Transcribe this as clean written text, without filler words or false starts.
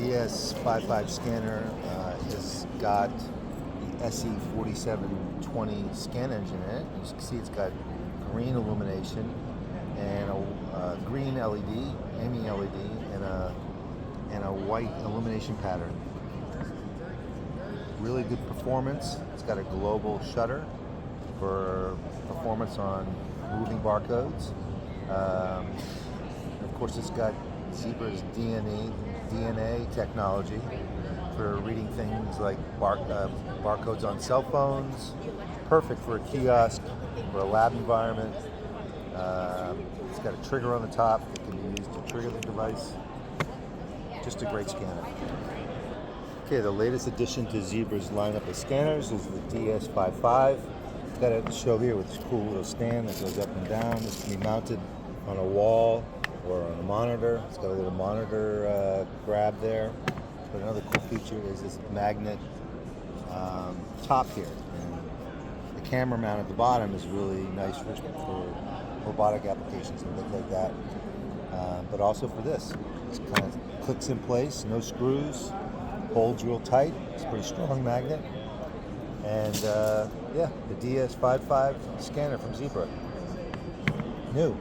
DS55 scanner has got the SE4720 scan engine in it. As you can see, it's got green illumination and a green LED, aiming LED, and a white illumination pattern. Really good performance. It's got a global shutter for performance on moving barcodes. Of course, it's got Zebra's DNA technology for reading things like barcodes on cell phones. Perfect for a kiosk or a lab environment. It's got a trigger on the top that can be used to trigger the device. Just a great scanner. Okay, the latest addition to Zebra's lineup of scanners is the DS55. It's got a show here with this cool little stand that goes up and down. This can be mounted on a wall or on a monitor. It's got a little monitor grab there. But another cool feature is this magnet top here. And the camera mount at the bottom is really nice for robotic applications and things like that. But also for this. It kind of clicks in place, no screws, holds real tight. It's a pretty strong magnet. And yeah, the DS55 scanner from Zebra. New.